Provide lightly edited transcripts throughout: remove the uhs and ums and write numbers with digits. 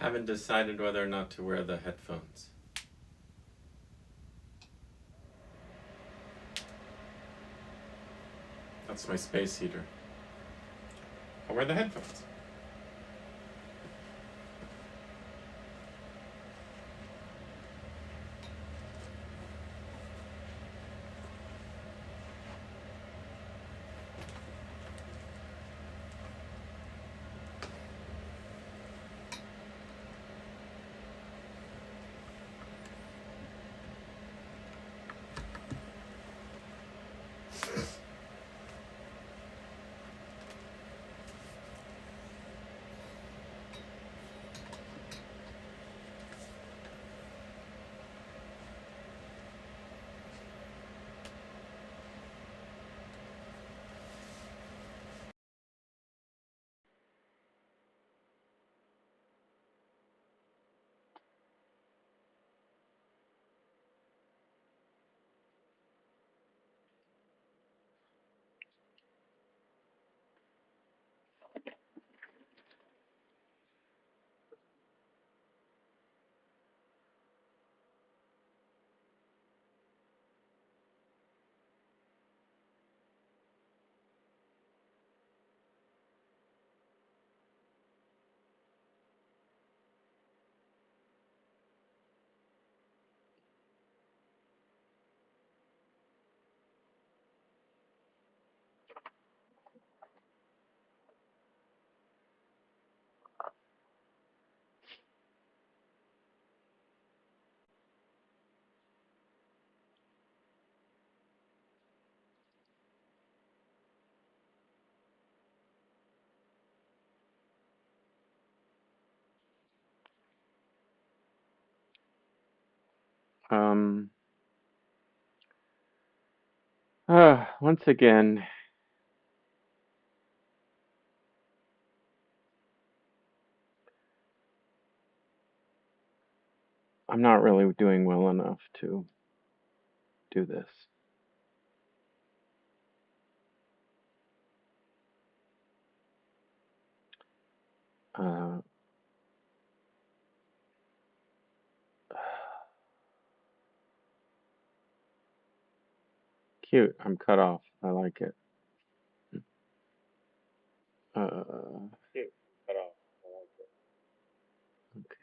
I haven't decided whether or not to wear the headphones. That's my space heater. I'll wear the headphones. Um, Once again, I'm not really doing well enough to do this. Uh, Cute. I'm cut off. I like it. Cute. Cut off. I like it. Okay.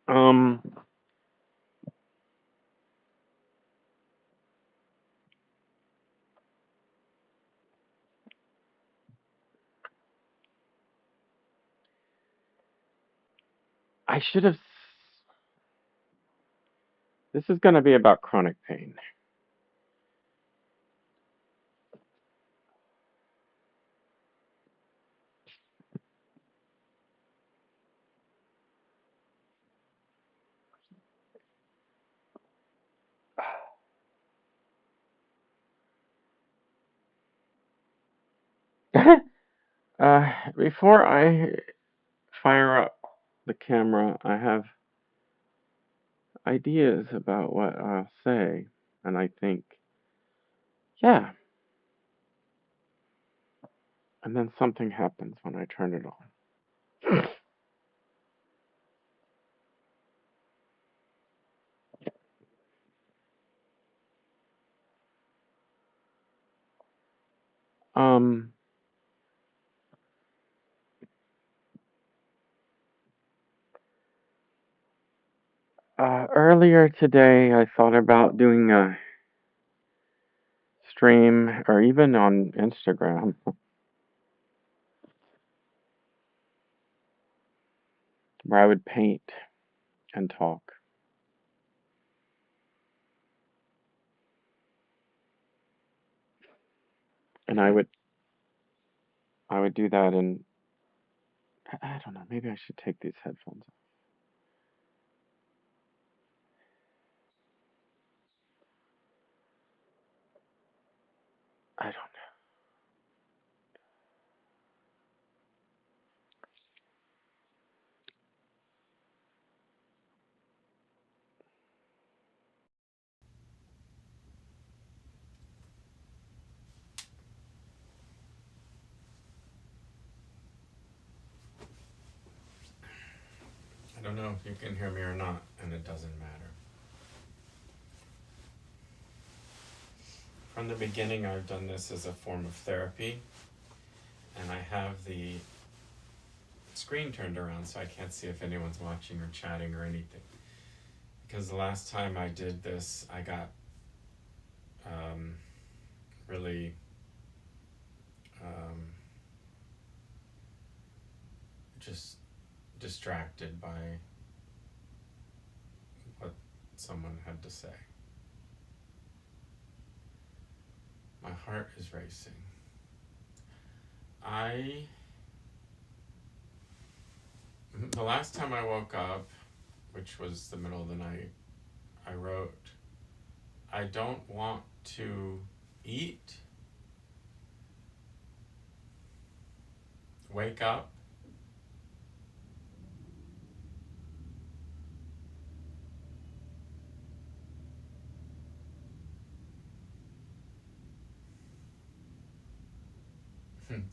Um, I should have. This is going to be about chronic pain. Before I fire up the camera, I have ideas about what I'll say, and I think, yeah, and then something happens when I turn it on. um, Earlier today, I thought about doing a stream or even on Instagram where I would paint and talk, and I would do that, and I don't know, maybe I should take these headphones off. I don't don't know if you can hear me or not, and it doesn't matter. From the beginning, I've done this as a form of therapy, and I have the screen turned around so I can't see if anyone's watching or chatting or anything. Because the last time I did this, I got really just distracted by what someone had to say. My heart is racing. The last time I woke up, which was the middle of the night, I wrote, I don't want to eat, wake up,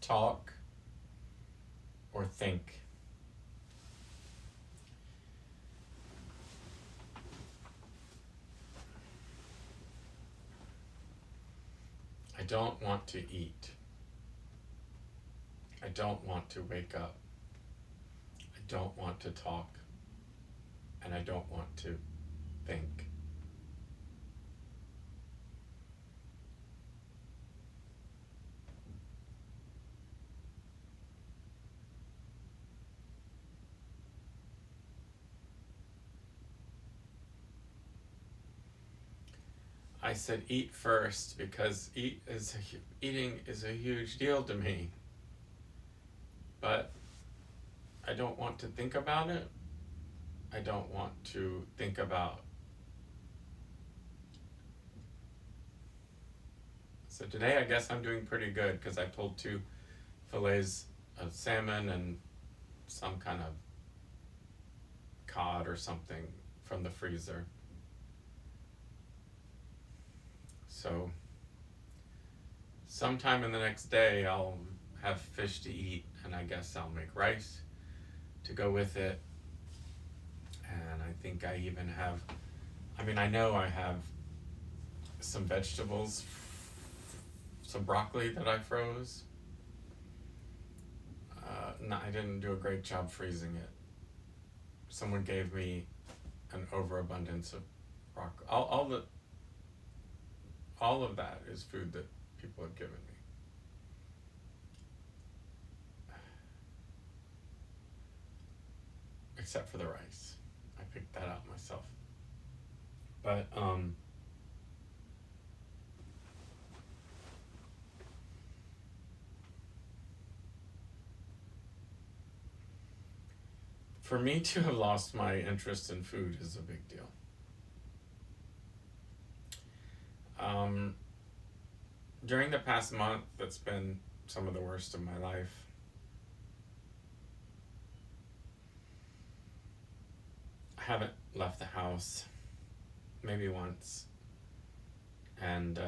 talk, or think. I don't want to eat. I don't want to wake up. I don't want to talk. And I don't want to think. I said eat first because eating is a huge deal to me. But I don't want to think about it. I don't want to think about. So today I guess I'm doing pretty good because I pulled 2 fillets of salmon and some kind of cod or something from the freezer. So sometime in the next day I'll have fish to eat, and I guess I'll make rice to go with it. And I think I even have, I know I have some vegetables, some broccoli that I froze. No, I didn't do a great job freezing it. Someone gave me an overabundance of broccoli. All of that is food that people have given me. Except for the rice. I picked that out myself. But for me to have lost my interest in food is a big deal. During the past month, that's been some of the worst of my life. I haven't left the house, maybe once, and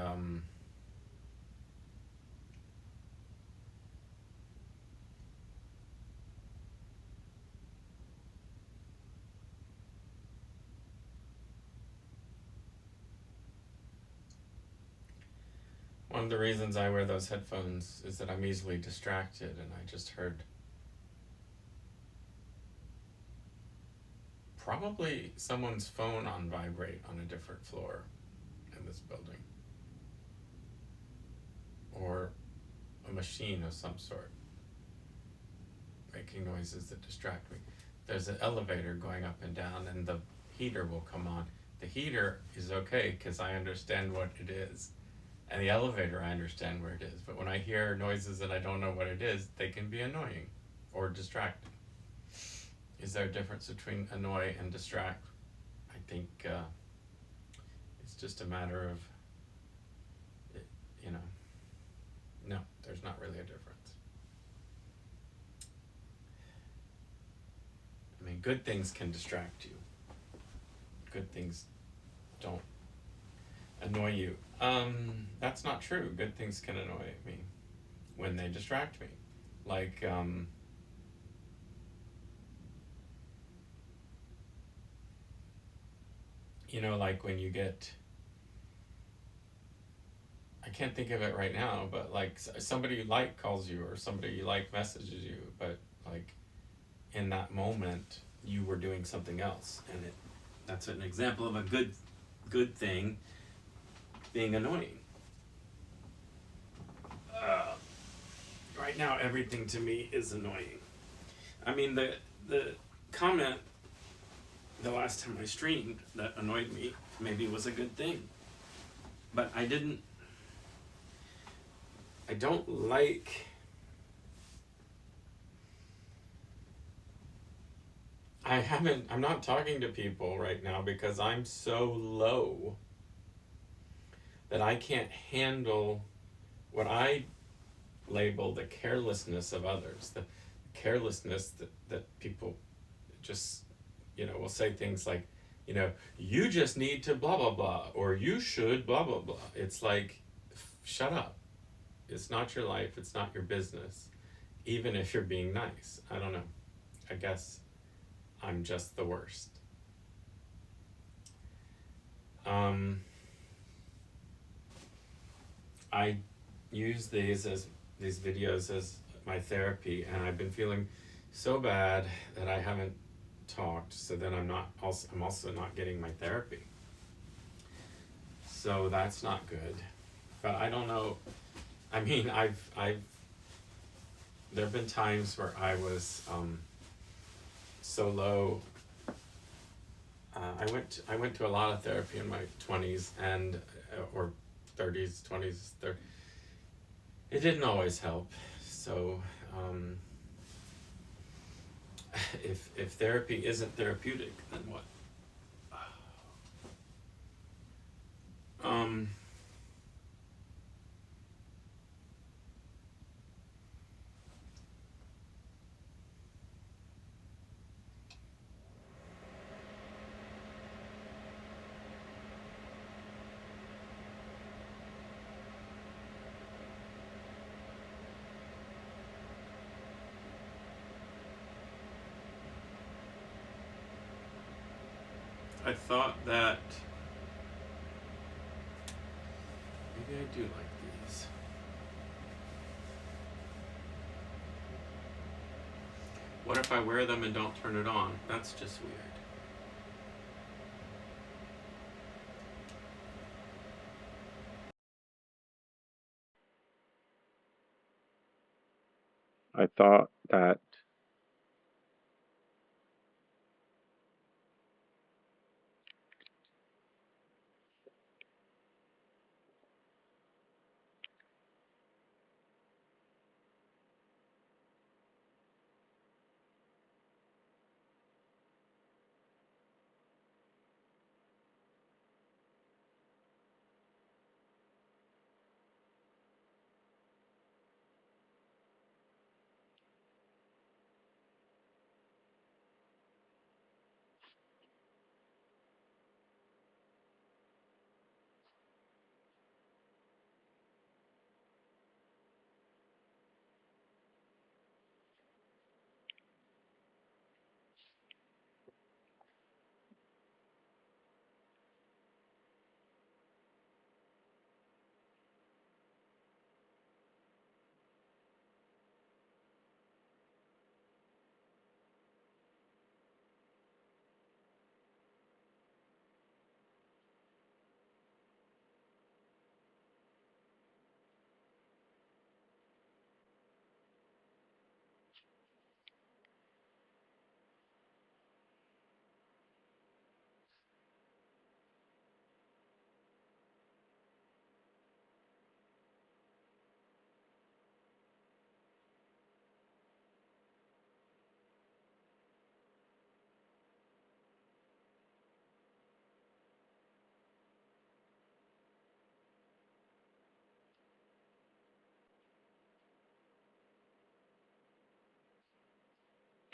one of the reasons I wear those headphones is that I'm easily distracted, and I just heard probably someone's phone on vibrate on a different floor in this building. Or a machine of some sort making noises that distract me. There's an elevator going up and down, and the heater will come on. The heater is okay because I understand what it is. And the elevator, I understand where it is. But when I hear noises and I don't know what it is, they can be annoying or distracting. Is there a difference between annoy and distract? I think it's just a matter of, no, there's not really a difference. Good things can distract you. Good things don't annoy you. That's not true. Good things can annoy me when they distract me. Like, like when you get, I can't think of it right now, but like somebody you like calls you or somebody you like messages you, but like in that moment you were doing something else, and that's an example of a good thing being annoying. Uh, right now everything to me is annoying. I mean the comment the last time I streamed that annoyed me maybe was a good thing, but I don't like. I'm not talking to people right now because I'm so low that I can't handle what I label the carelessness of others, the carelessness that people just, will say things like, you just need to blah, blah, blah, or you should blah, blah, blah. It's like, shut up. It's not your life, it's not your business, even if you're being nice. I don't know. I guess I'm just the worst. Um, I use these videos as my therapy, and I've been feeling so bad that I haven't talked. So then I'm also not getting my therapy. So that's not good. But I don't know. I mean, I've there have been times where I was so low. I went to a lot of therapy in my 20s and or 30s, 20s, 30s. It didn't always help. So if therapy isn't therapeutic, then what? Um, I thought that maybe I do like these. What if I wear them and don't turn it on? That's just weird. I thought that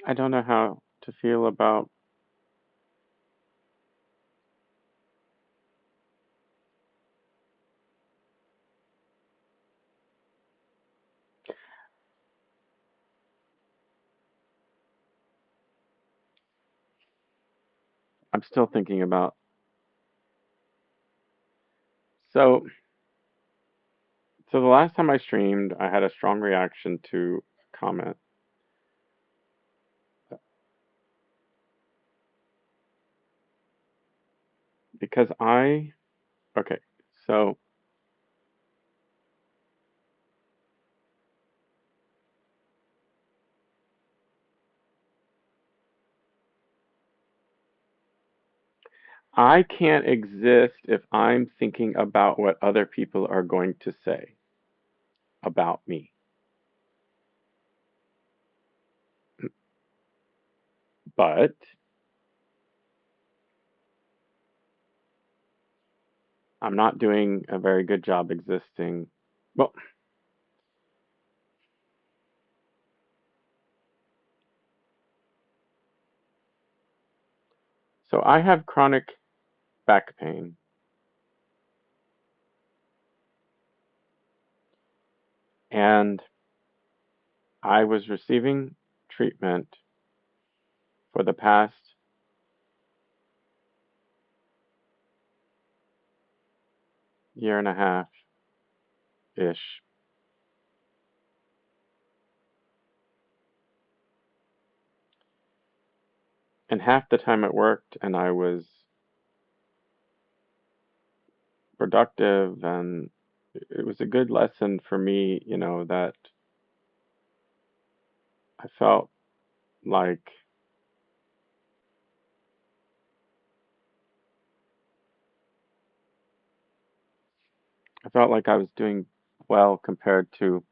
I don't know how to feel about. I'm still thinking about So, so the last time I streamed, I had a strong reaction to comment because okay, so I can't exist if I'm thinking about what other people are going to say about me. But I'm not doing a very good job existing. Well, so I have chronic back pain, and I was receiving treatment for the past year and a half ish. And half the time it worked, and I was productive, and it was a good lesson for me, that I felt like I was doing well compared to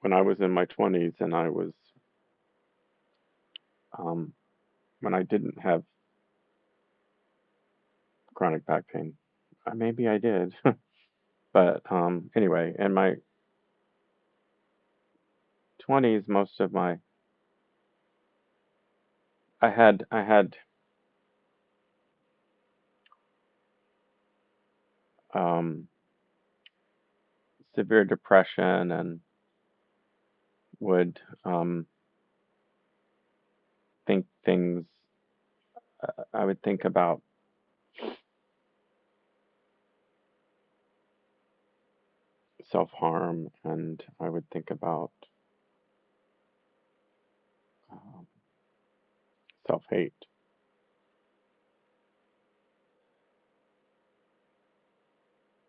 when I was in my 20s and I was um, when I didn't have chronic back pain. Maybe I did, but anyway, in my 20s, most of my I had um, severe depression and would think things. I would think about self harm, and I would think about um, self hate.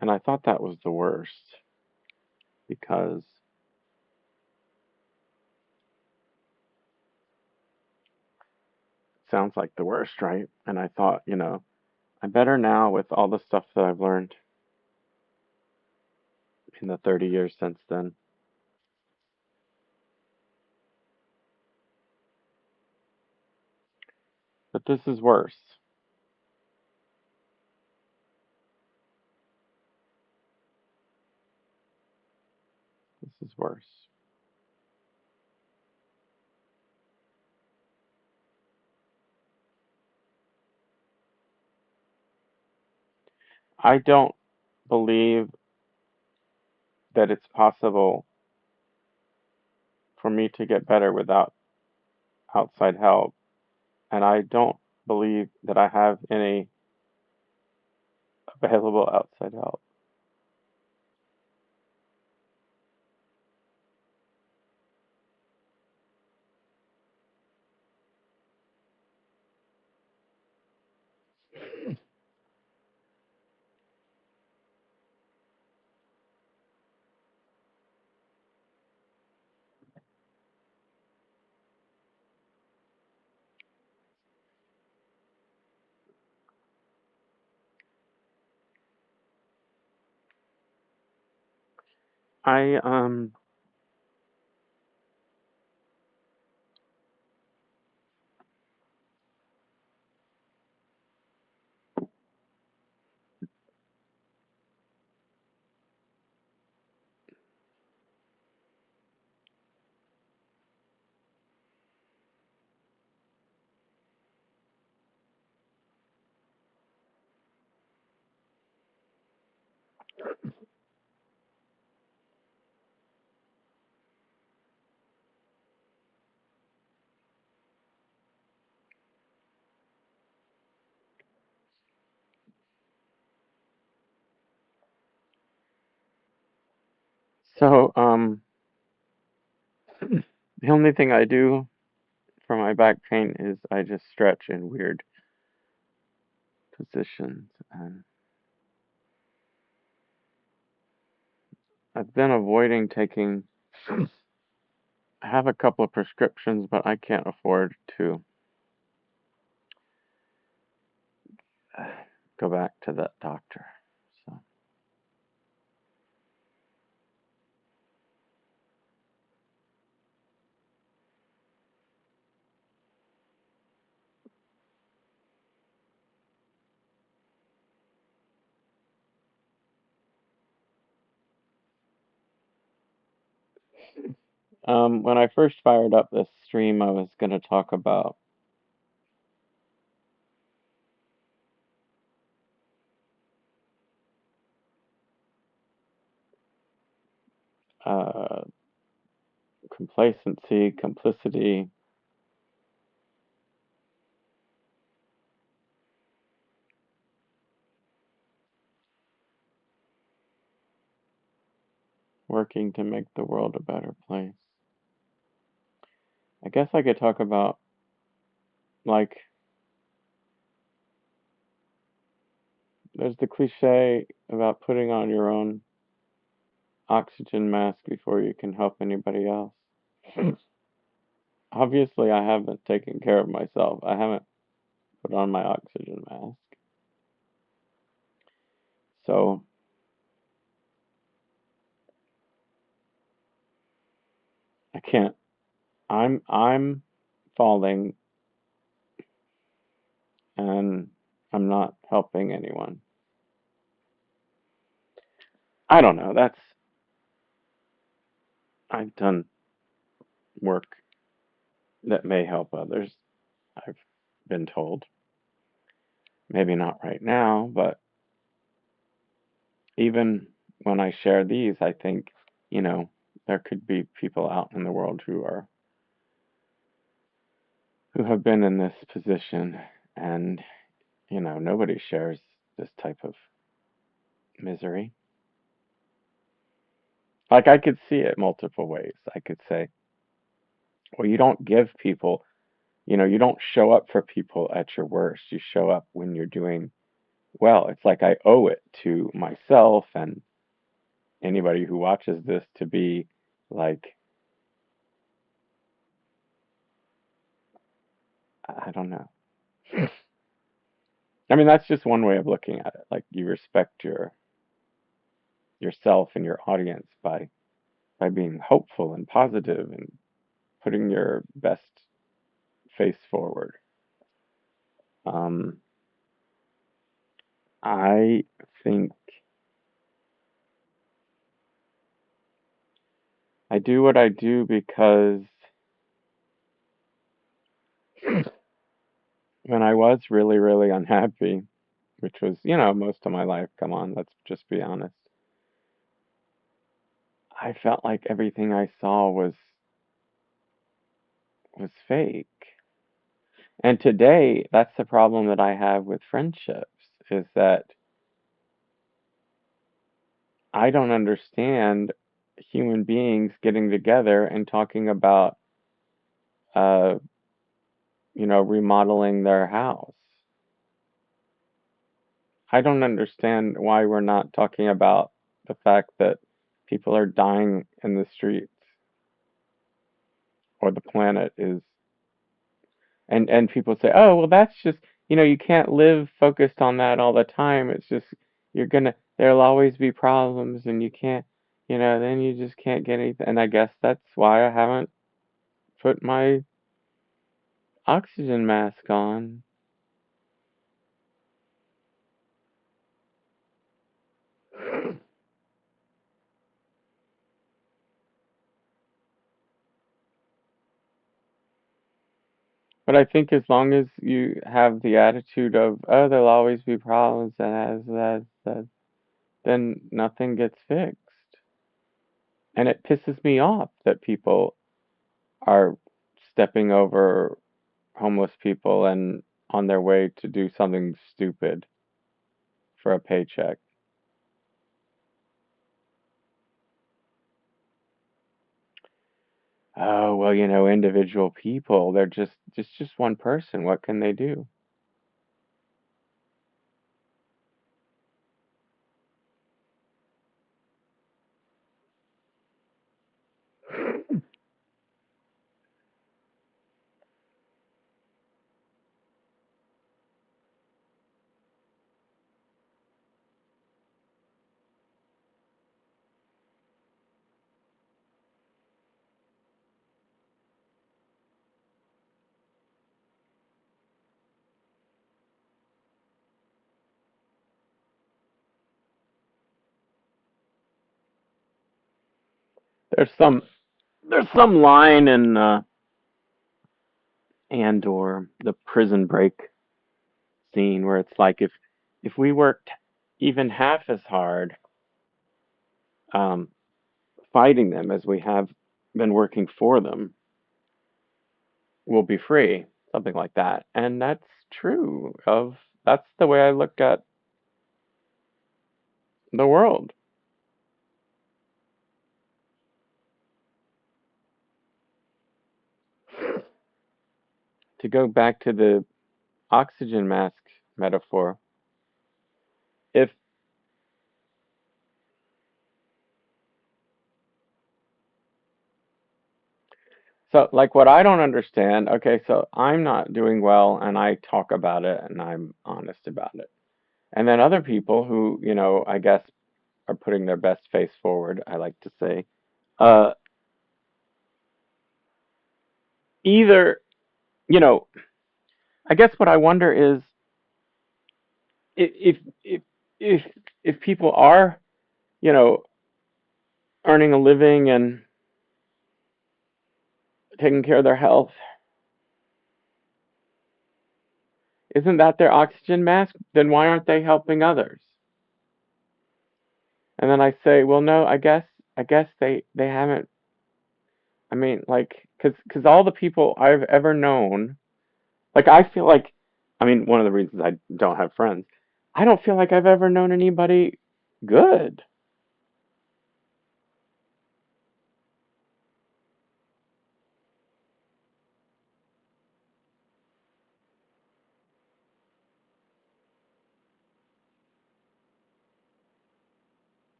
And I thought that was the worst because it sounds like the worst, right? And I thought, I'm better now with all the stuff that I've learned in the 30 years since then. But this is worse. This is worse. I don't believe that it's possible for me to get better without outside help. And I don't believe that I have any available outside help. I So, the only thing I do for my back pain is I just stretch in weird positions, and I've been avoiding taking. I have a couple of prescriptions, but I can't afford to go back to that doctor. So, when I first fired up this stream, I was going to talk about uh, complacency, complicity, working to make the world a better place. I guess I could talk about, like, there's the cliche about putting on your own oxygen mask before you can help anybody else. Obviously, I haven't taken care of myself. I haven't put on my oxygen mask. So I can't. I'm falling and I'm not helping anyone. I don't know. I've done work that may help others. I've been told. Maybe not right now, but even when I share these, I think, you know, there could be people out in the world who have been in this position, and nobody shares this type of misery. Like, I could see it multiple ways. I could say, well, you don't give people, you don't show up for people at your worst. You show up when you're doing well. It's like I owe it to myself and anybody who watches this to be like, I don't know. I mean, that's just one way of looking at it. Like, you respect yourself and your audience by being hopeful and positive and putting your best face forward. Um, I think I do what I do because when I was really, really unhappy, which was, most of my life, come on, let's just be honest, I felt like everything I saw was fake. And today, that's the problem that I have with friendships, is that I don't understand human beings getting together and talking about, uh, remodeling their house. I don't understand why we're not talking about the fact that people are dying in the streets or the planet is, and people say, "Oh, well, that's just, you can't live focused on that all the time. It's just there'll always be problems and you can't, then you just can't get anything." And I guess that's why I haven't put my oxygen mask on. But I think as long as you have the attitude of, "Oh, there'll always be problems," that, then nothing gets fixed. And it pisses me off that people are stepping over homeless people and on their way to do something stupid for a paycheck. Oh, well, individual people, they're just one person. What can they do? There's some there's some line in Andor, the prison break scene, where it's like if we worked even half as hard um, fighting them as we have been working for them, we'll be free. Something like that, and that's true. That's the way I look at the world. To go back to the oxygen mask metaphor, if so, like what I don't understand, okay, so I'm not doing well and I talk about it and I'm honest about it. And then other people who, I guess are putting their best face forward, I like to say, uh, either, you know, I guess what I wonder is if if if if people are, you know, earning a living and taking care of their health, isn't that their oxygen mask? Then why aren't they helping others? And then I say, well, no, I guess they haven't. I mean, like, cause all the people I've ever known, like, I feel like, I mean, one of the reasons I don't have friends, I don't feel like I've ever known anybody good.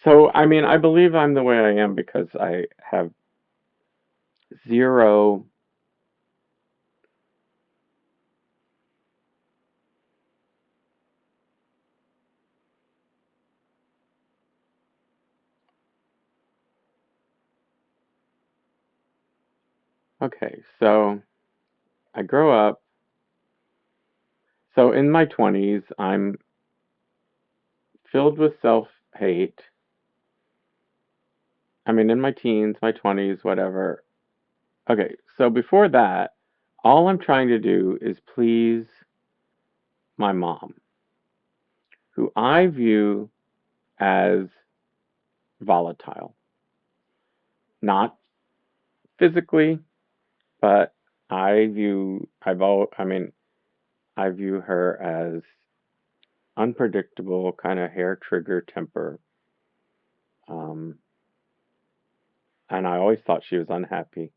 So, I mean, I believe I'm the way I am because I have zero. Okay, so I grow up. So in my 20s, I'm filled with self-hate. I mean, in my teens, my 20s, whatever. Okay, so before that, all I'm trying to do is please my mom, who I view as volatile. Not physically, but I mean, I view her as unpredictable, kind of hair trigger temper. Um, and I always thought she was unhappy.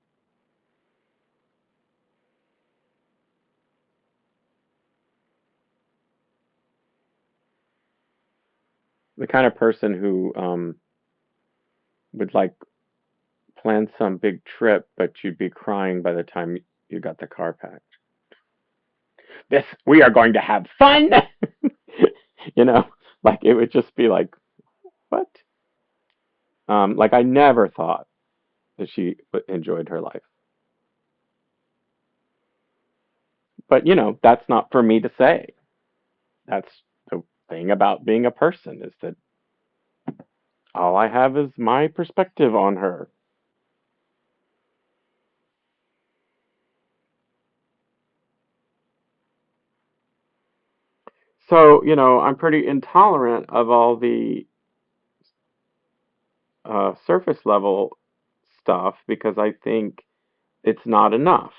The kind of person who would like plan some big trip, but you'd be crying by the time you got the car packed. We are going to have fun. you know, like it would just be like, what? Like I never thought that she enjoyed her life. But that's not for me to say. That's the thing about being a person is that all I have is my perspective on her. So, I'm pretty intolerant of all the surface level stuff because I think it's not enough.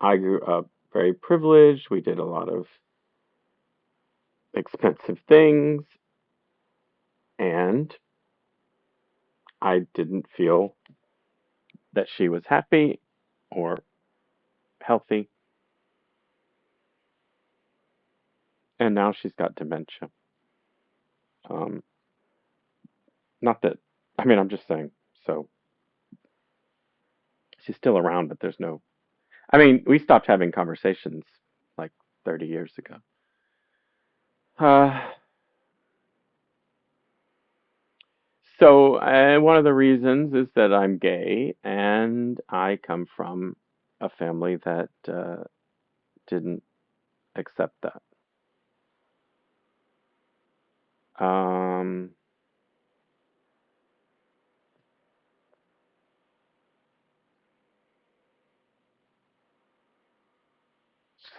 I grew up very privileged. We did a lot of expensive things, and I didn't feel that she was happy or healthy. And now she's got dementia. Um, Not that, I mean, I'm just saying. So she's still around, but there's no. I mean, we stopped having conversations like 30 years ago. Uh, so one of the reasons is that I'm gay, and I come from a family that didn't accept that. Um,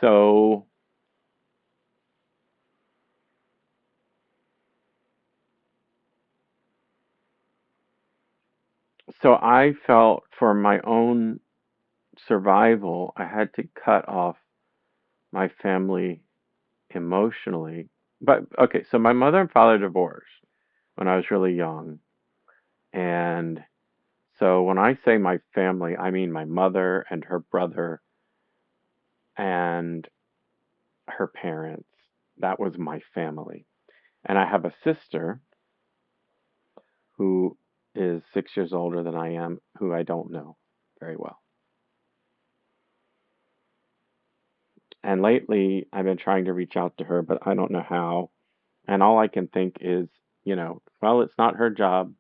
so, so I felt for my own survival, I had to cut off my family emotionally. But okay, so my mother and father divorced when I was really young. And so when I say my family, I mean my mother and her brother and her parents. That was my family. And I have a sister who is 6 years older than I am, who I don't know very well. And lately, I've been trying to reach out to her, but I don't know how. And all I can think is, well, it's not her job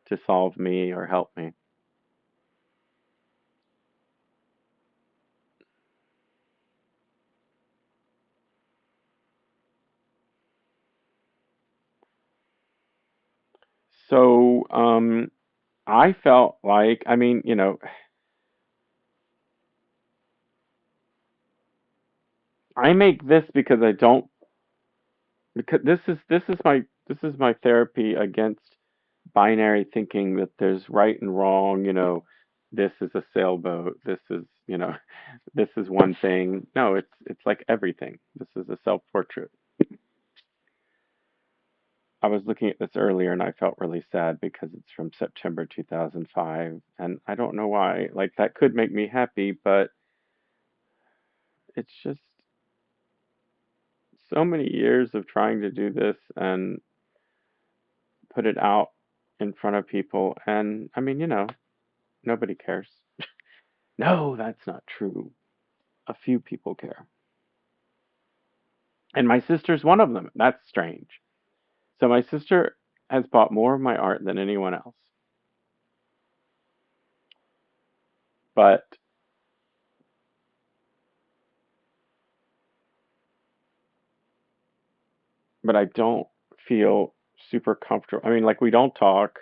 to solve me or help me. So, I felt like, I mean, I make this because I don't, because this is my therapy against binary thinking that there's right and wrong, this is a sailboat, this is, this is one thing. No, it's like everything. This is a self-portrait. I was looking at this earlier and I felt really sad because it's from September 2005 and I don't know why. Like that could make me happy, but it's just so many years of trying to do this and put it out in front of people and I mean, nobody cares. No, that's not true. A few people care. And my sister's one of them. That's strange. So my sister has bought more of my art than anyone else. But I don't feel super comfortable. I mean, like we don't talk,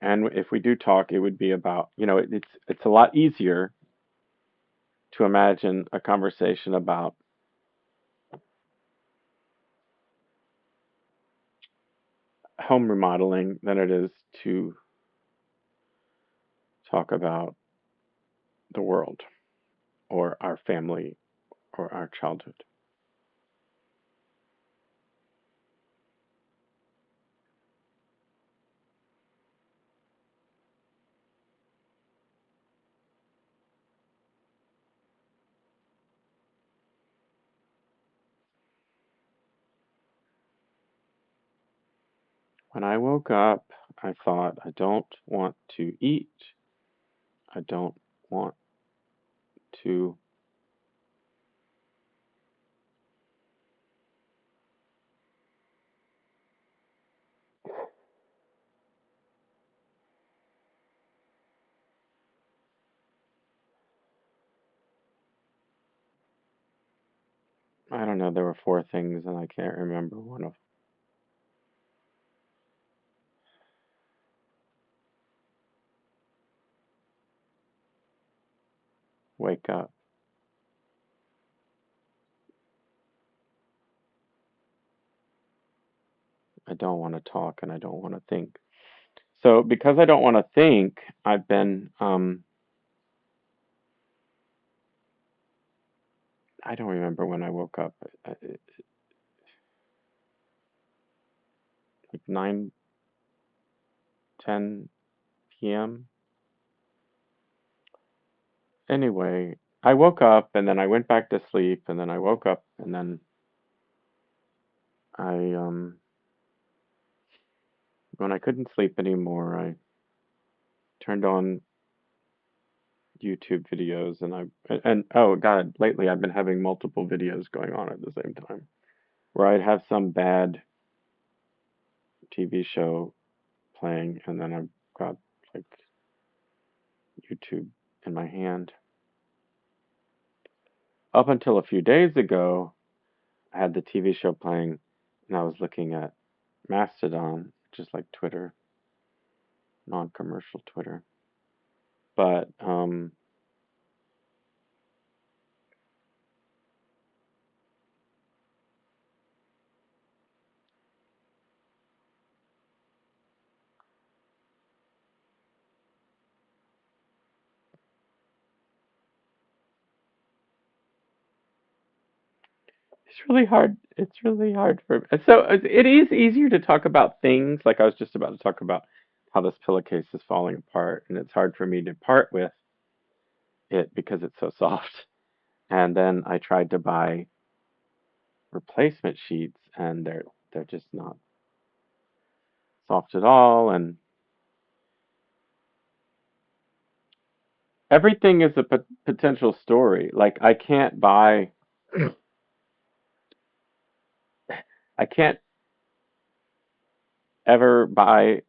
and if we do talk, it would be about, it's a lot easier to imagine a conversation about home remodeling than it is to talk about the world or our family or our childhood. When I woke up, I thought, I don't want to eat. I don't want to. I don't know. There were four things, and I can't remember one of. Wake up. I don't want to talk and I don't want to think. So because I don't want to think, I've been I don't remember when I woke up. Like 9:10 p.m. Anyway, I woke up and then I went back to sleep and then I woke up and then I when I couldn't sleep anymore, I turned on YouTube videos and oh God, lately I've been having multiple videos going on at the same time where I'd have some bad TV show playing and then I've got like YouTube in my hand. Up until a few days ago, I had the TV show playing and I was looking at Mastodon, just like Twitter, non-commercial Twitter. But it's really hard. It's really hard for so it is easier to talk about things. Like I was just about to talk about how this pillowcase is falling apart, and it's hard for me to part with it because it's so soft. And then I tried to buy replacement sheets, and they're just not soft at all. And everything is a potential story. Like I can't ever buy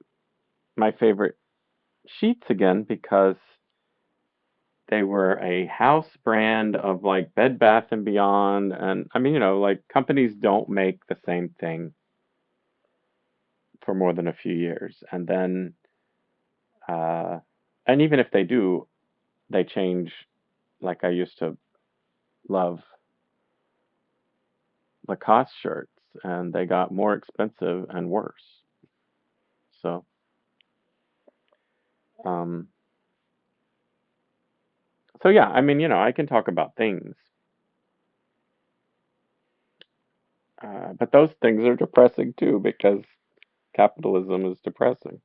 my favorite sheets again because they were a house brand of like Bed Bath and Beyond, and I mean, like companies don't make the same thing for more than a few years, and then, uh, and even if they do, they change. Like I used to love Lacoste shirts, and they got more expensive and worse. So, um, so yeah, I mean, I can talk about things, but those things are depressing too because capitalism is depressing.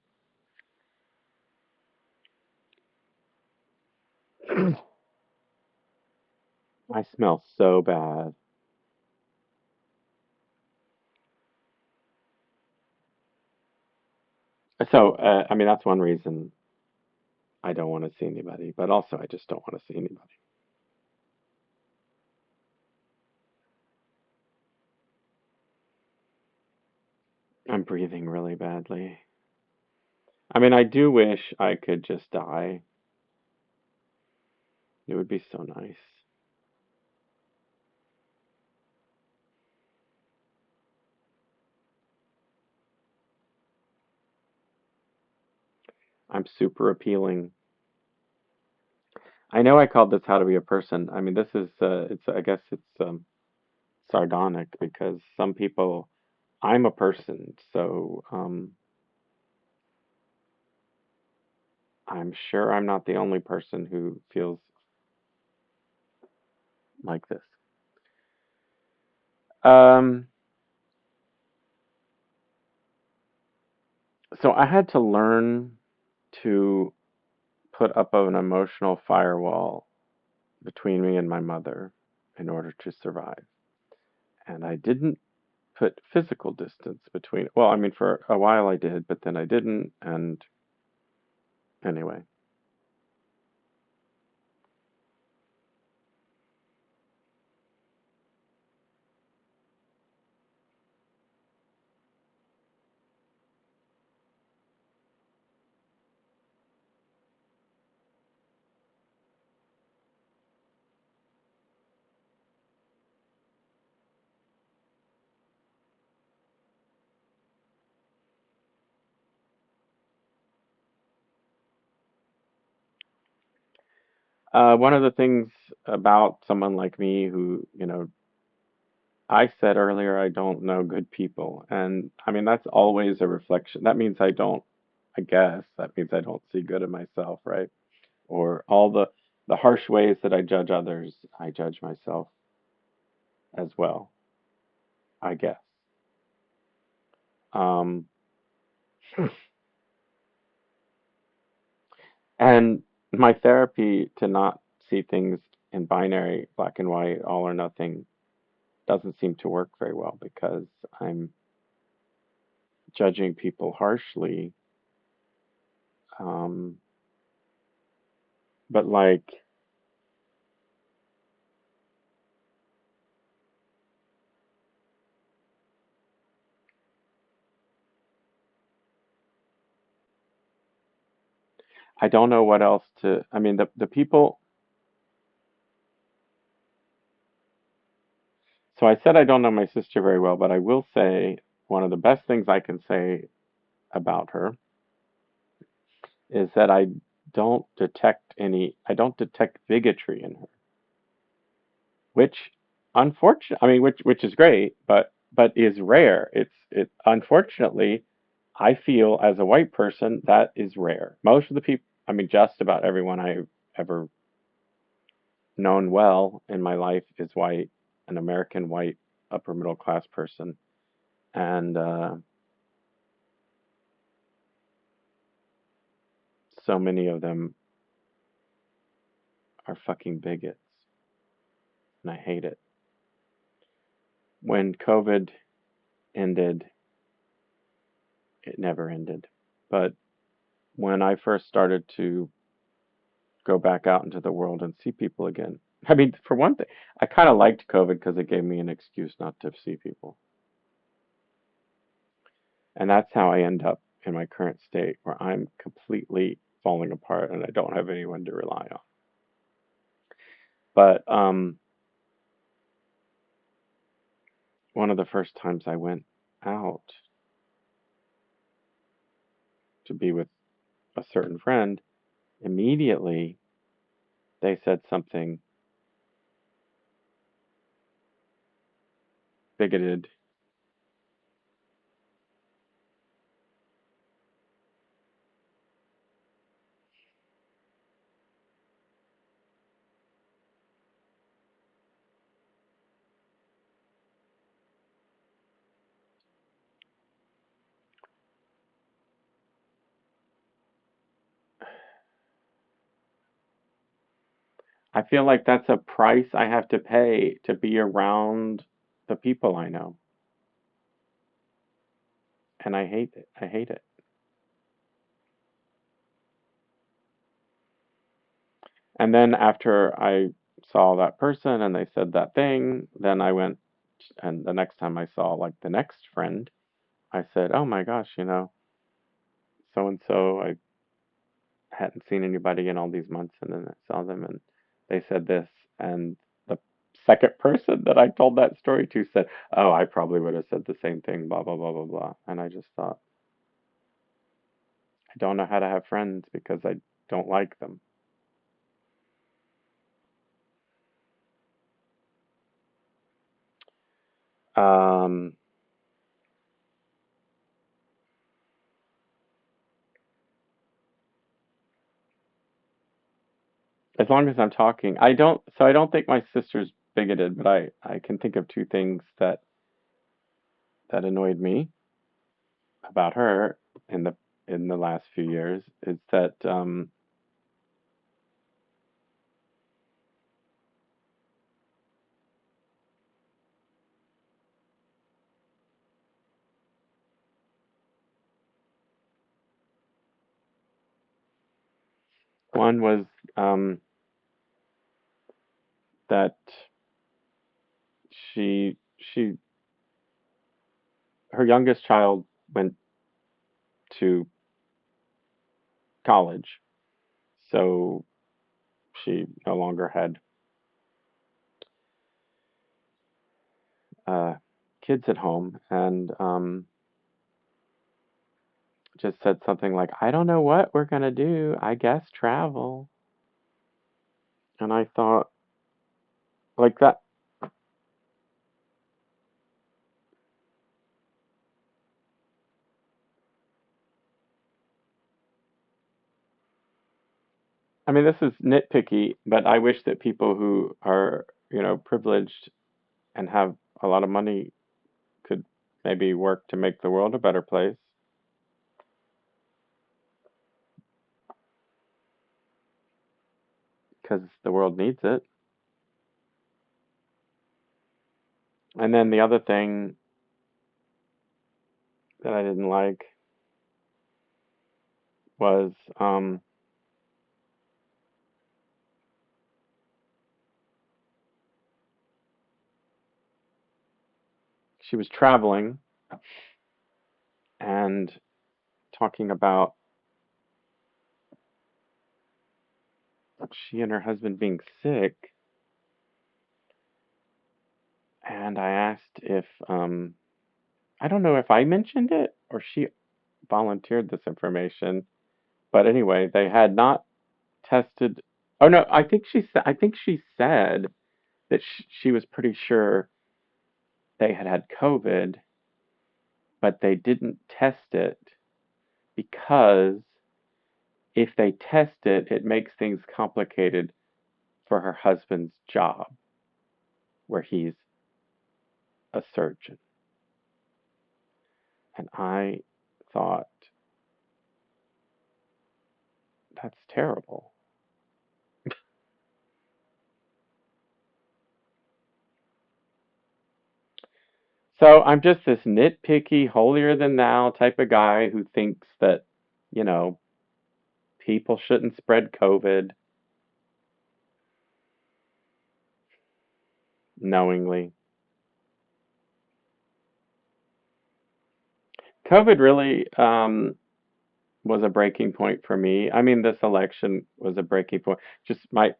I smell so bad. So, I mean, that's one reason I don't want to see anybody, but also I just don't want to see anybody. I'm breathing really badly. I mean, I do wish I could just die. It would be so nice. I'm super appealing. I know I called this How to Be a Person. I mean, this is, I guess it's sardonic because some people, I'm a person, so I'm sure I'm not the only person who feels like this. Um, so I had to learn to put up an emotional firewall between me and my mother in order to survive. And I didn't put physical distance between. Well, I mean, for a while I did, but then I didn't. And anyway, one of the things about someone like me who, I said earlier I don't know good people, and I mean that's always a reflection. That means I don't, I guess that means I don't see good in myself, right? Or all the harsh ways that I judge others, I judge myself as well, I guess. Um, and my therapy to not see things in binary, black and white, all or nothing, doesn't seem to work very well because I'm judging people harshly. Um, but like, I don't know what else to. I mean, the people. So I said I don't know my sister very well, but I will say one of the best things I can say about her is that I don't detect bigotry in her, which I mean, which is great, but is rare. It unfortunately, I feel as a white person that is rare. Most of the people, I mean, just about everyone I've ever known well in my life is white, an American white upper middle class person, and so many of them are fucking bigots, and I hate it. When COVID ended, it never ended. But when I first started to go back out into the world and see people again, I mean, for one thing, I kind of liked COVID because it gave me an excuse not to see people. And that's how I end up in my current state where I'm completely falling apart and I don't have anyone to rely on. But one of the first times I went out to be with a certain friend, immediately they said something bigoted. I feel like that's a price I have to pay to be around the people I know. And I hate it. I hate it. And then after I saw that person and they said that thing, then I went and the next time I saw like the next friend, I said, "Oh my gosh, so and so, I hadn't seen anybody in all these months and then I saw them and they said this." And the second person that I told that story to said, "Oh, I probably would have said the same thing, blah, blah, blah, blah, blah." And I just thought, I don't know how to have friends because I don't like them. Um, as long as I'm talking, I don't think my sister's bigoted, but I can think of two things that annoyed me about her in the last few years is that one was um, that she her youngest child went to college, so she no longer had uh, kids at home, and just said something like, "I don't know what we're gonna do. I guess travel." And I thought, like that, I mean, this is nitpicky, but I wish that people who are, privileged and have a lot of money could maybe work to make the world a better place because the world needs it. And then the other thing that I didn't like was she was traveling and talking about she and her husband being sick. And I asked if, I don't know if I mentioned it or she volunteered this information, but anyway, they had not tested. Oh no, I think she said that she was pretty sure they had had COVID, but they didn't test it because if they test it, it makes things complicated for her husband's job, where he's a surgeon. And I thought, that's terrible. So I'm just this nitpicky, holier than thou type of guy who thinks that, you know, people shouldn't spread COVID knowingly. COVID really was a breaking point for me. I mean, this election was a breaking point. Just my,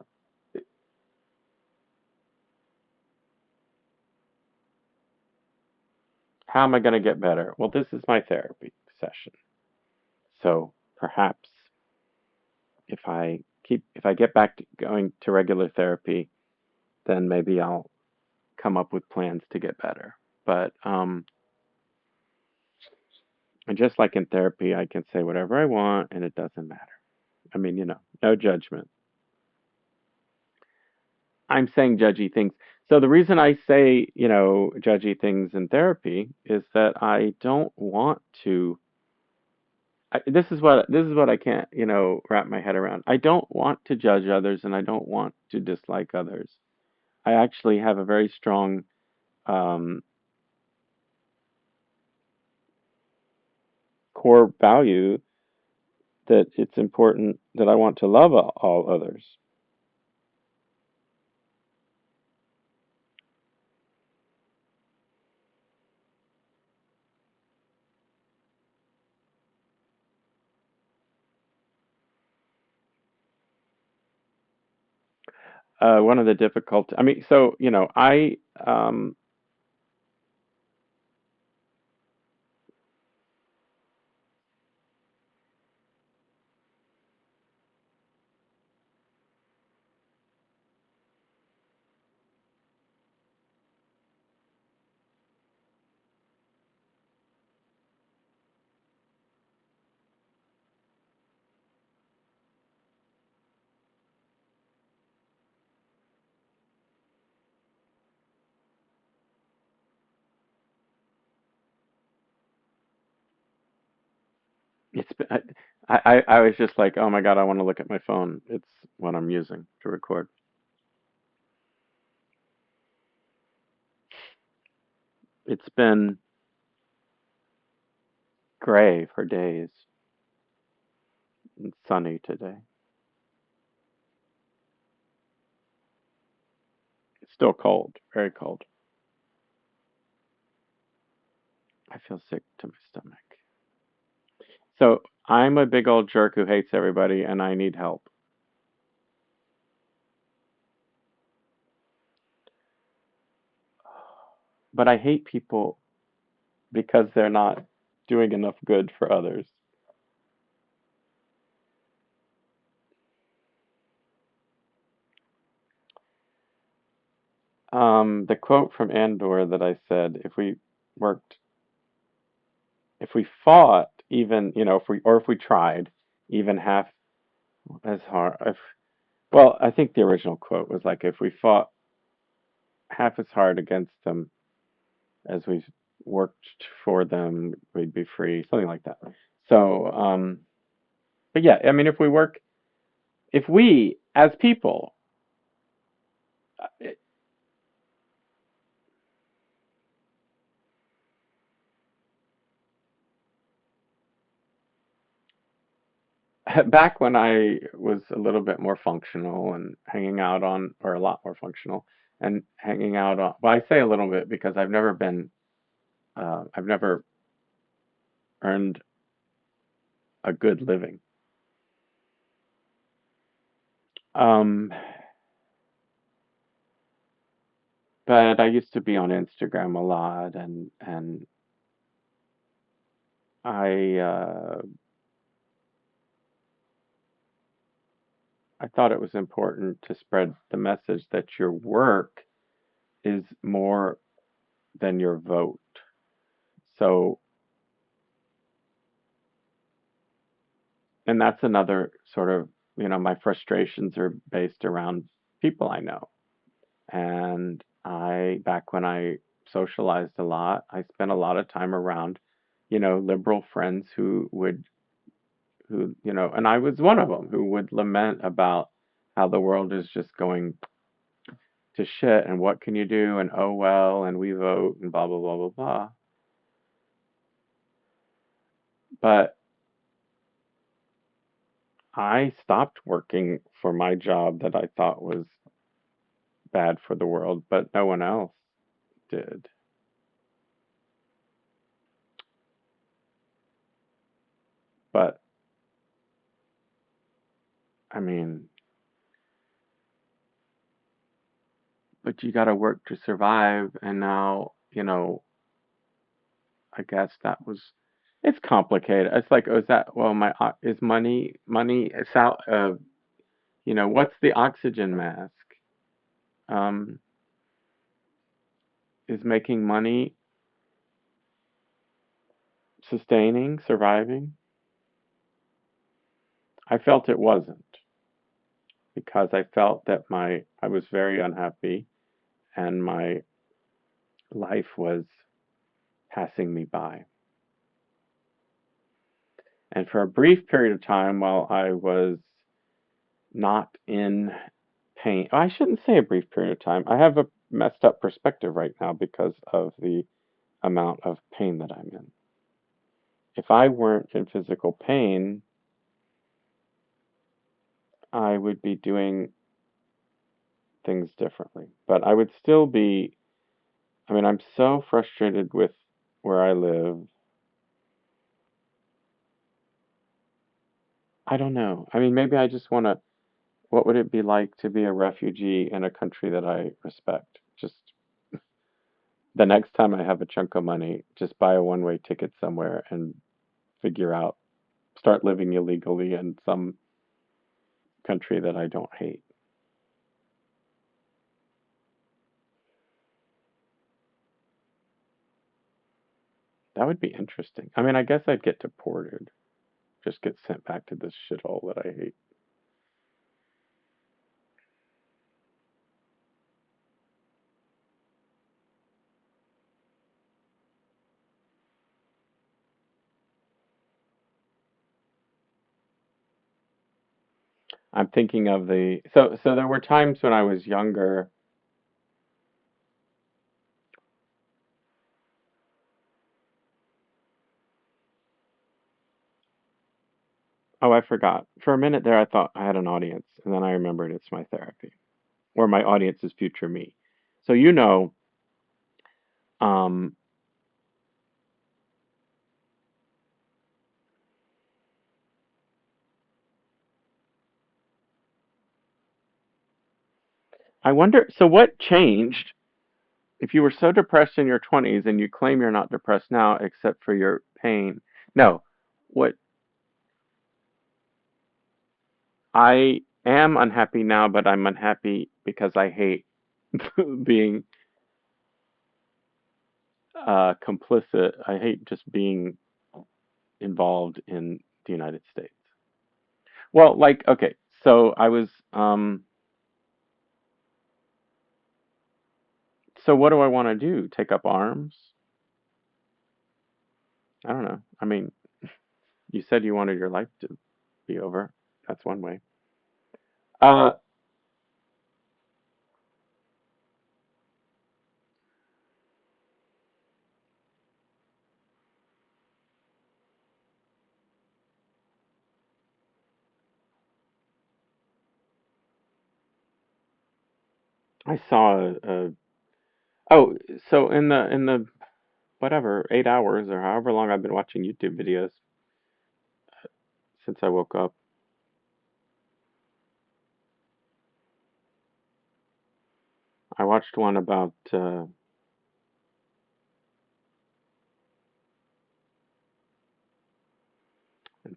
how am I going to get better? Well, this is my therapy session. So perhaps if I get back to going to regular therapy, then maybe I'll come up with plans to get better. But and just like in therapy, I can say whatever I want and it doesn't matter. I mean, no judgment. I'm saying judgy things. So the reason I say, judgy things in therapy is that I don't want to. This is what I can't, wrap my head around. I don't want to judge others and I don't want to dislike others. I actually have a very strong um, core value that it's important that I want to love all others. One of the difficult, I mean, so, it's been, I was just like, oh my God, I want to look at my phone. It's what I'm using to record. It's been gray for days and sunny today. It's still cold, very cold. I feel sick to my stomach. So I'm a big old jerk who hates everybody and I need help. But I hate people because they're not doing enough good for others. The quote from Andor that I said, worked, if we fought even, if we tried even half as hard. If well, I think the original quote was like, if we fought half as hard against them as we worked for them, we'd be free, something like that. So, but yeah, I mean, if we as people, back when I was a little bit more functional and hanging out on, or a lot more functional and hanging out on, well, I say a little bit because I've never earned a good living. Um, but I used to be on Instagram a lot, and I I thought it was important to spread the message that your work is more than your vote. So, and that's another sort of, my frustrations are based around people I know. And back when I socialized a lot, I spent a lot of time around, liberal friends and I was one of them who would lament about how the world is just going to shit and what can you do and oh well and we vote and blah blah blah blah blah. But I stopped working for my job that I thought was bad for the world, but no one else did. But I mean, but you got to work to survive, and now, I guess that was. It's complicated. It's like, oh, is that well, my is money? It's out. What's the oxygen mask? Um, is making money sustaining, surviving? I felt it wasn't because I felt that I was very unhappy and my life was passing me by. And for a brief period of time while I was not in pain, I shouldn't say a brief period of time. I have a messed up perspective right now because of the amount of pain that I'm in. If I weren't in physical pain, I would be doing things differently. But I would still be, I mean, I'm so frustrated with where I live. I don't know. I mean, maybe I just want to, what would it be like to be a refugee in a country that I respect? Just the next time I have a chunk of money, just buy a one-way ticket somewhere and figure out, start living illegally in some country that I don't hate. That would be interesting. I mean, I guess I'd get deported, just get sent back to this shithole that I hate. I'm thinking of so there were times when I was younger. Oh, I forgot. For a minute there, I thought I had an audience, and then I remembered it's my therapy, or my audience is future me. So um, I wonder. So what changed if you were so depressed in your 20s and you claim you're not depressed now, except for your pain? No, what I am unhappy now, but I'm unhappy because I hate being complicit. I hate just being involved in the United States. Well, like, okay, so I was, so what do I want to do? Take up arms? I don't know. I mean, you said you wanted your life to be over. That's one way. Uh, I saw oh, so in the whatever 8 hours or however long I've been watching YouTube videos since I woke up, I watched one about. And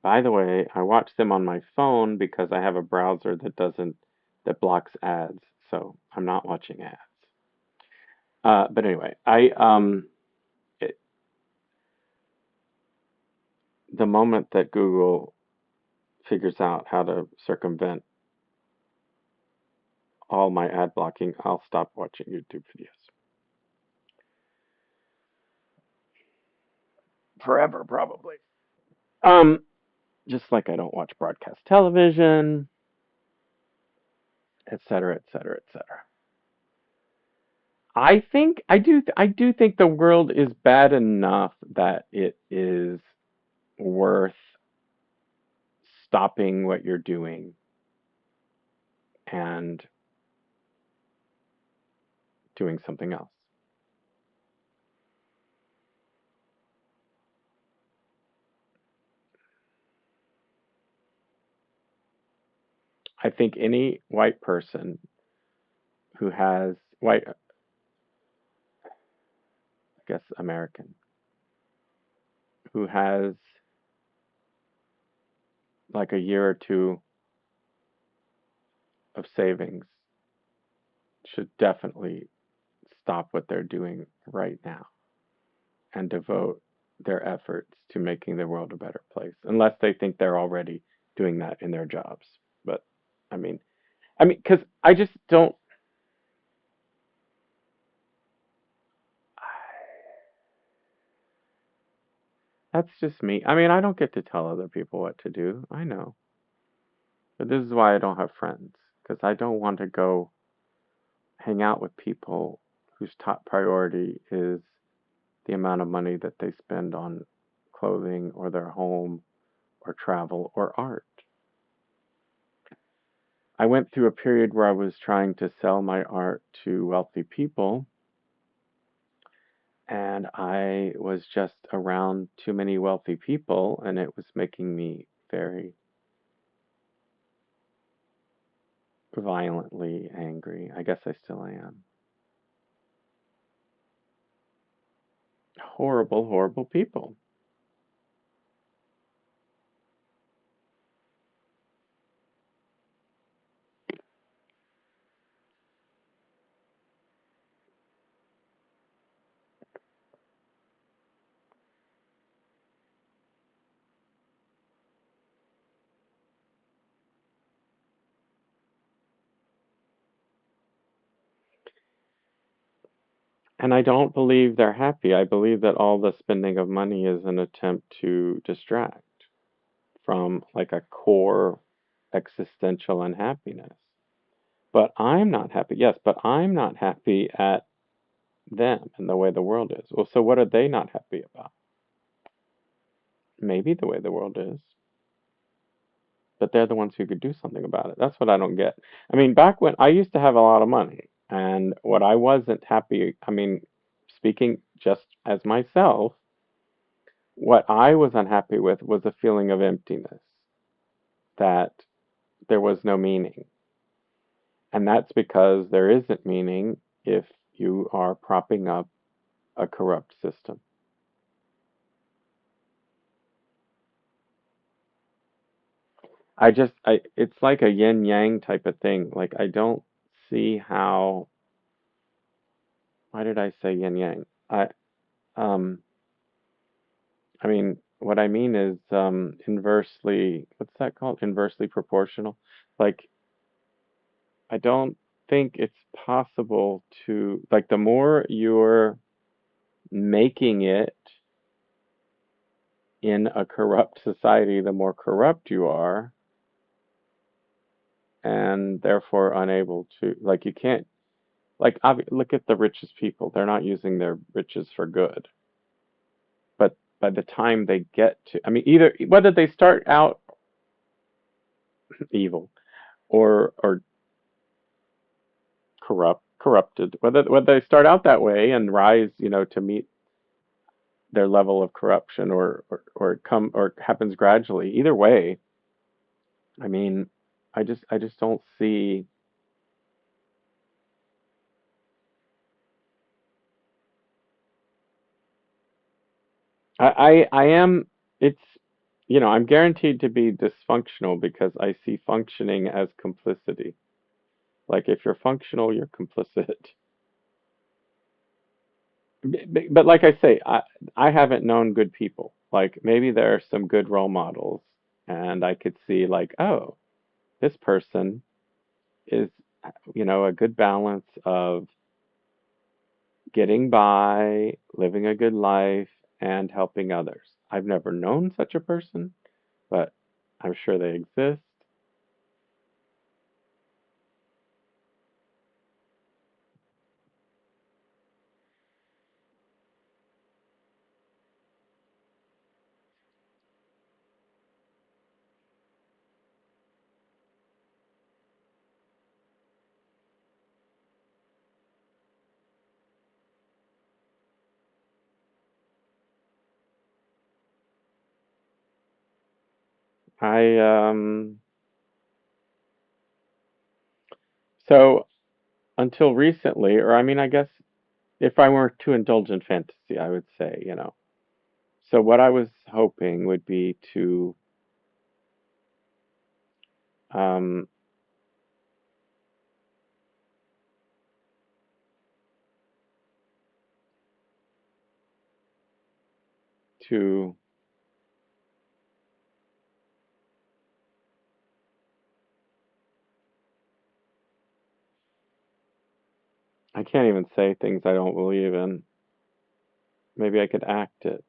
by the way, I watch them on my phone because I have a browser that blocks ads, so I'm not watching ads. But anyway, it, the moment that Google figures out how to circumvent all my ad blocking, I'll stop watching YouTube videos. Forever, probably. Um, just like I don't watch broadcast television, et cetera, et cetera, et cetera. I do think the world is bad enough that it is worth stopping what you're doing and doing something else. I think any white person who has white, I guess American, who has like a year or two of savings should definitely stop what they're doing right now and devote their efforts to making the world a better place, unless they think they're already doing that in their jobs. But I mean, because I just don't. That's just me. I mean, I don't get to tell other people what to do. I know. But this is why I don't have friends, because I don't want to go hang out with people whose top priority is the amount of money that they spend on clothing or their home or travel or art. I went through a period where I was trying to sell my art to wealthy people, and I was just around too many wealthy people, and it was making me very violently angry. I guess I still am. Horrible, horrible people. And I don't believe they're happy. I believe that all the spending of money is an attempt to distract from like a core existential unhappiness. But I'm not happy. Yes, but I'm not happy at them and the way the world is. Well, so what are they not happy about? Maybe the way the world is, but they're the ones who could do something about it. That's what I don't get. I mean, back when I used to have a lot of money, and what I wasn't happy, I mean, speaking just as myself, what I was unhappy with was a feeling of emptiness, that there was no meaning. And that's because there isn't meaning if you are propping up a corrupt system. It's like a yin yang type of thing. Like, I don't see how, why did I say yin yang? Um, I mean, what I mean is inversely, what's that called? Inversely proportional. Like, I don't think it's possible to, like, the more you're making it in a corrupt society, the more corrupt you are, and therefore unable to, like, you can't, like, look at the richest people. They're not using their riches for good. But by the time they get to, I mean, either whether they start out evil or corrupted, whether they start out that way and rise, to meet their level of corruption or happens gradually. Either way, I mean, I just don't see. I am. It's I'm guaranteed to be dysfunctional because I see functioning as complicity. Like if you're functional, you're complicit. But like I say, I haven't known good people. Like maybe there are some good role models, and I could see like, oh, this person is, a good balance of getting by, living a good life, and helping others. I've never known such a person, but I'm sure they exist. I so until recently, or I mean, I guess if I were to indulge in fantasy, I would say. So what I was hoping would be um, to I can't even say things I don't believe in. Maybe I could act it,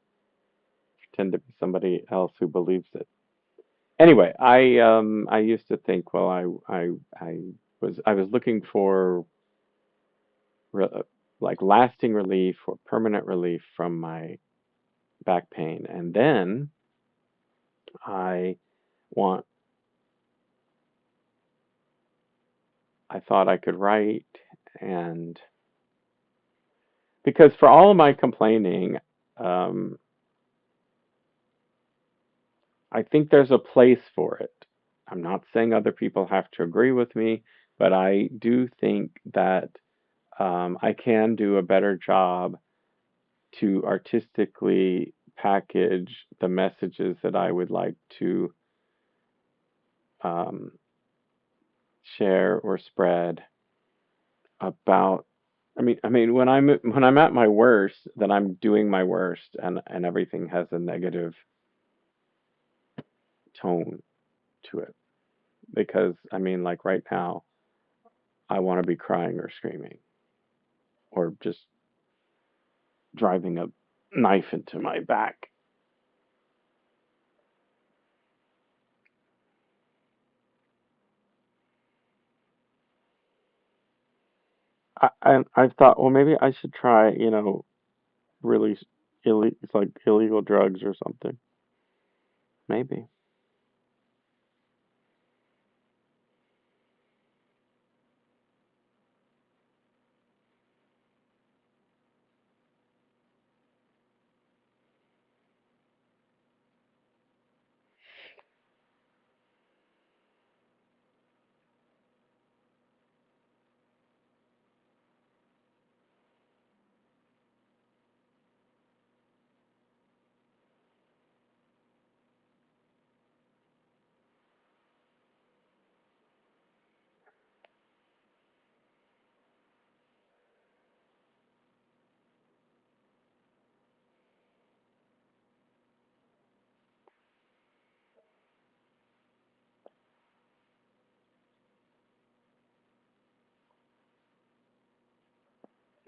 pretend to be somebody else who believes it. Anyway, I used to think, well, I was looking for re like lasting relief or permanent relief from my back pain, and then I want I thought I could write, and because for all of my complaining, um, I think there's a place for it. I'm not saying other people have to agree with me, but I do think that I can do a better job to artistically package the messages that I would like to um, share or spread about. I mean, when I'm at my worst, then I'm doing my worst, and everything has a negative tone to it. Because I mean, like right now, I want to be crying or screaming or just driving a knife into my back. I've thought, well, maybe I should try, really it's like illegal drugs or something. Maybe.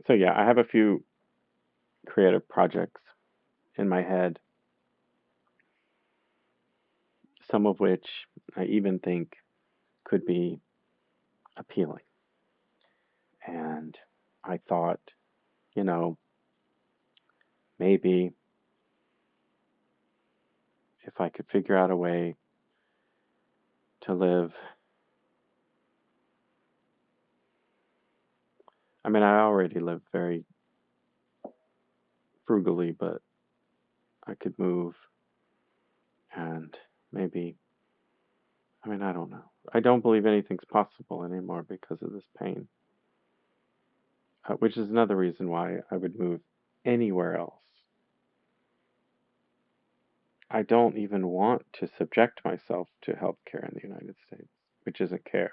So yeah, I have a few creative projects in my head, some of which I even think could be appealing. And I thought, you know, maybe if I could figure out a way to live, I mean, I already live very frugally, but I could move and maybe, I mean, I don't know. I don't believe anything's possible anymore because of this pain, which is another reason why I would move anywhere else. I don't even want to subject myself to healthcare in the United States, which isn't care.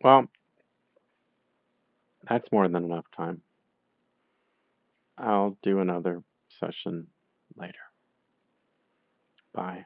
Well, that's more than enough time. I'll do another session later. Bye.